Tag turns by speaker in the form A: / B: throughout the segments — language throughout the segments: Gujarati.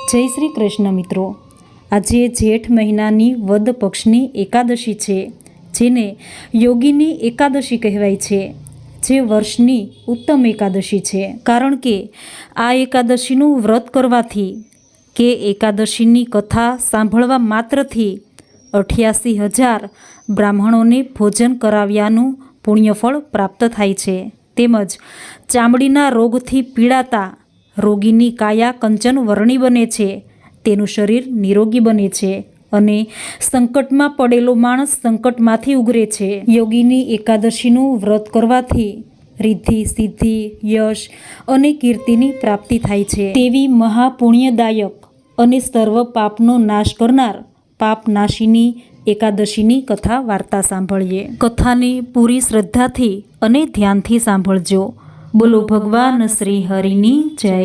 A: જય શ્રી કૃષ્ણ મિત્રો, આજે જેઠ મહિનાની વદ પક્ષની એકાદશી છે, જેને યોગીની એકાદશી કહેવાય છે, જે વર્ષની ઉત્તમ એકાદશી છે। કારણ કે આ એકાદશીનું વ્રત કરવાથી કે એકાદશીની કથા સાંભળવા માત્રથી 88,000 બ્રાહ્મણોને ભોજન કરાવ્યાનું પુણ્યફળ પ્રાપ્ત થાય છે। તેમજ ચામડીના રોગથી પીડાતા રોગીની કાયા કંચન વર્ણી બને છે, તેનું શરીર નિરોગી બને છે અને સંકટમાં પડેલો માણસ સંકટમાંથી ઉગરે છે। યોગીની એકાદશીનું વ્રત કરવાથી રિદ્ધિ, સિદ્ધિ, યશ અને કીર્તિની પ્રાપ્તિ થાય છે। તેવી મહાપુણ્યદાયક અને સર્વ પાપનો નાશ કરનાર પાપનાશીની એકાદશીની કથા વાર્તા સાંભળીએ। કથાને પૂરી શ્રદ્ધાથી અને ધ્યાનથી સાંભળજો। બોલો ભગવાન શ્રી હરિની જય।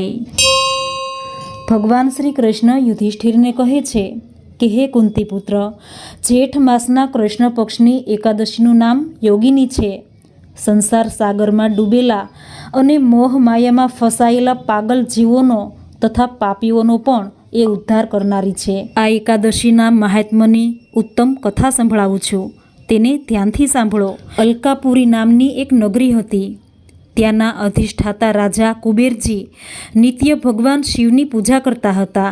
A: ભગવાન શ્રી કૃષ્ણ યુધિષ્ઠિરને કહે છે કે હે કુંતી પુત્ર, જેઠ માસના કૃષ્ણ પક્ષની એકાદશીનું નામ યોગિની છે। સંસાર સાગરમાં ડૂબેલા અને મોહ માયામાં ફસાયેલા પાગલ જીવોનો તથા પાપીઓનો પણ એ ઉદ્ધાર કરનારી છે। આ એકાદશીના મહાત્મ્યની ઉત્તમ કથા સંભળાવું છું, તેને ધ્યાનથી સાંભળો। અલકાપુરી નામની એક નગરી હતી। ત્યાંના અધિષ્ઠાતા રાજા કુબેરજી નિત્ય ભગવાન શિવની પૂજા કરતા હતા।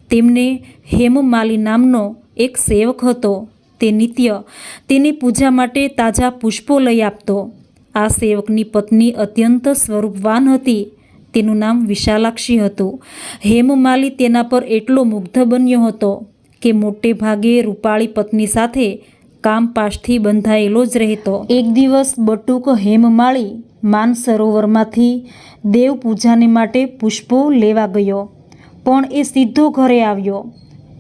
A: તેમને હેમમાલી નામનો એક સેવક હતો। તે નિત્ય તેની પૂજા માટે તાજા પુષ્પો લઈ આપતો। આ સેવકની પત્ની અત્યંત સ્વરૂપવાન હતી। તેનું નામ વિશાલાક્ષી હતું। હેમમાલી તેના પર એટલો મુગ્ધ બન્યો હતો કે મોટે ભાગે રૂપાળી પત્ની સાથે કામપાશથી બંધાયેલો જ રહેતો। એક દિવસ બટુક હેમમાળી માનસરોવરમાંથી દેવ પૂજાને માટે પુષ્પો લેવા ગયો, પણ એ સીધો ઘરે આવ્યો।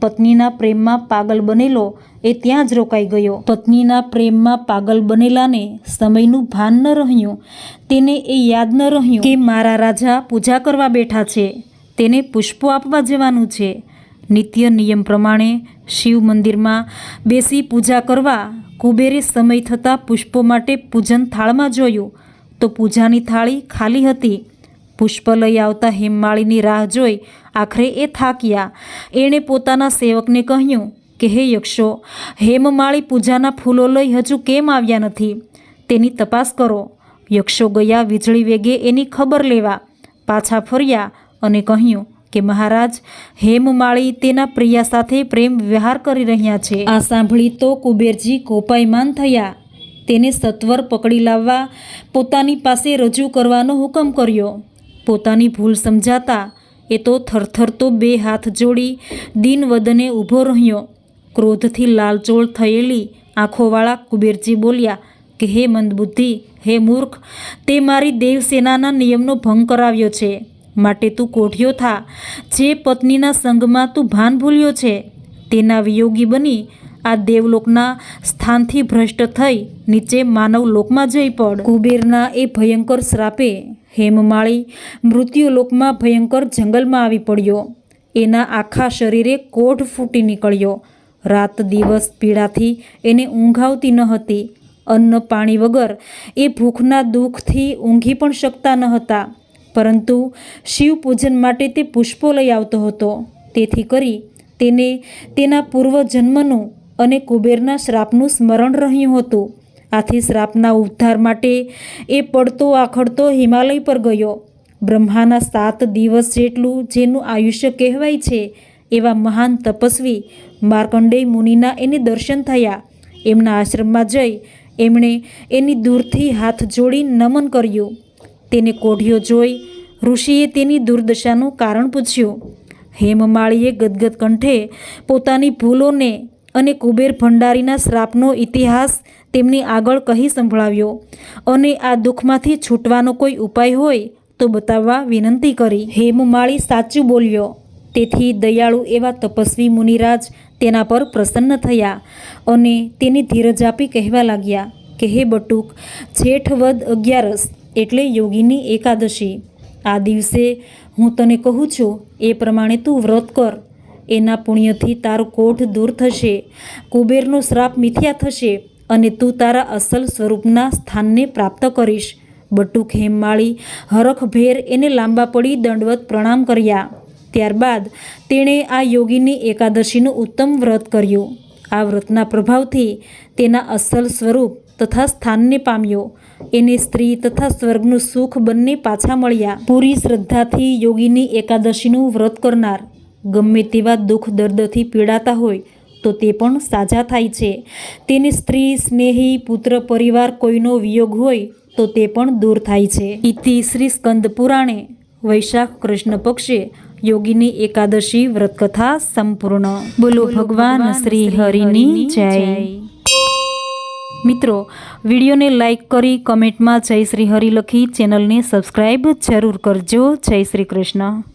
A: પત્નીના પ્રેમમાં પાગલ બનેલો એ ત્યાં જ રોકાઈ ગયો। પત્નીના પ્રેમમાં પાગલ બનેલાને સમયનું ભાન ન રહ્યું। તેને એ યાદ ન રહ્યું કે મારા રાજા પૂજા કરવા બેઠા છે, તેને પુષ્પો આપવા જવાનું છે। નિત્ય નિયમ પ્રમાણે શિવ મંદિરમાં બેસી પૂજા કરવા કુબેરે સમય થતાં પુષ્પો માટે પૂજન થાળમાં જોયું તો પૂજાની થાળી ખાલી હતી। પુષ્પ લઈ આવતા હેમમાળીની રાહ જોઈ આખરે એ થાક્યા। એણે પોતાના સેવકને કહ્યું કે હે યક્ષો, હેમમાળી પૂજાના ફૂલો લઈ હજુ કેમ આવ્યા નથી, તેની તપાસ કરો। યક્ષો ગયા વીજળી વેગે એની ખબર લેવા। પાછા ફર્યા અને કહ્યું કે મહારાજ, હેમમાળી તેના પ્રિયા સાથે પ્રેમ વ્યવહાર કરી રહ્યા છે। આ સાંભળી તો કુબેરજી કોપાયમાન થયા। તેને સત્વર પકડી લાવવા પોતાની પાસે રજૂ કરવાનો હુકમ કર્યો। પોતાની ભૂલ સમજાતા એ તો થરથરતો બે હાથ જોડી દીન વદને ઊભો રહ્યો। ક્રોધથી લાલચોળ થયેલી આંખોવાળા કુબેરજી બોલ્યા કે હે મંદબુદ્ધિ, હે મૂર્ખ, તે મારી દેવસેનાના નિયમનો ભંગ કરાવ્યો છે, માટે તું કોઢિયો થા। જે પત્નીના સંગમાં તું ભાન ભૂલ્યો છે, તેના વિયોગી બની આ દેવલોકના સ્થાનથી ભ્રષ્ટ થઈ નીચે માનવલોકમાં જઈ પડ। કુબેરના એ ભયંકર શ્રાપે હેમમાળી મૃત્યુલોકમાં ભયંકર જંગલમાં આવી પડ્યો। એના આખા શરીરે કોઢ ફૂટી નીકળ્યો। રાત દિવસ પીડાથી એને ઊંઘ આવતી ન હતી। અન્ન પાણી વગર એ ભૂખના દુઃખથી ઊંઘી પણ શકતા ન હતા, પરંતુ શિવ પૂજન માટે તે પુષ્પો લઈ આવતો હતો। તેથી કરી તેને તેના પૂર્વજન્મનું અને કુબેરના શ્રાપનું સ્મરણ રહ્યું હતું। આથી શ્રાપના ઉદ્ધાર માટે એ પડતો આખડતો હિમાલય પર ગયો। બ્રહ્માના 7 દિવસ જેટલું જેનું આયુષ્ય કહેવાય છે, એવા મહાન તપસ્વી માર્કંડેય મુનિના એને દર્શન થયા। એમના આશ્રમમાં જઈ એમણે એની દૂરથી હાથ જોડી નમન કર્યું। તેને કોઢિયો જોઈ ઋષિએ તેની દુર્દશાનું કારણ પૂછ્યું। હેમમાળીએ ગદગદ કંઠે પોતાની ભૂલોને અને કુબેર ભંડારીના શ્રાપનો ઇતિહાસ તેમની આગળ કહી સંભળાવ્યો અને આ દુઃખમાંથી છૂટવાનો કોઈ ઉપાય હોય તો બતાવવા વિનંતી કરી। હેમમાળી સાચું બોલ્યો, તેથી દયાળુ એવા તપસ્વી મુનિરાજ તેના પર પ્રસન્ન થયા અને તેની ધીરજ આપી કહેવા લાગ્યા કે હે બટુક, જેઠ વદ 11 એટલે યોગીની એકાદશી, આ દિવસે હું તને કહું છું એ પ્રમાણે તું વ્રત કર। એના પુણ્યથી તારો કોઢ દૂર થશે, કુબેરનો શ્રાપ મિથ્યા થશે અને તું તારા અસલ સ્વરૂપના સ્થાનને પ્રાપ્ત કરીશ। બટુક હેમમાળી હરખભેર એને લાંબા પડી દંડવત પ્રણામ કર્યા। ત્યારબાદ તેણે આ યોગીની એકાદશીનું ઉત્તમ વ્રત કર્યું. આ વ્રતના પ્રભાવથી તેના અસલ સ્વરૂપ તથા સ્થાનને પામ્યો. એને સ્ત્રી તથા સ્વર્ગનું સુખ બંને પાછા મળ્યા. પૂરી શ્રદ્ધાથી યોગીની એકાદશીનું વ્રત કરનાર ગમે તેવા દુઃખ દર્દથી પીડાતા હોય તો તે પણ સાજા થાય છે. તેને સ્ત્રી, સ્નેહી, પુત્ર, પરિવાર કોઈનો વિયોગ હોય તો તે પણ દૂર થાય છે. ઇતિ શ્રી સ્કંદ પુરાણે વૈશાખ કૃષ્ણ પક્ષે યોગીની એકાદશી વ્રતકથા સંપૂર્ણ. બોલો ભગવાન શ્રી હરિની જય. મિત્રો, વિડીયોને લાઈક કરી કમેન્ટમાં જય શ્રી હરિ લખી ચેનલને સબસ્ક્રાઈબ જરૂર કરજો. જય શ્રી કૃષ્ણ.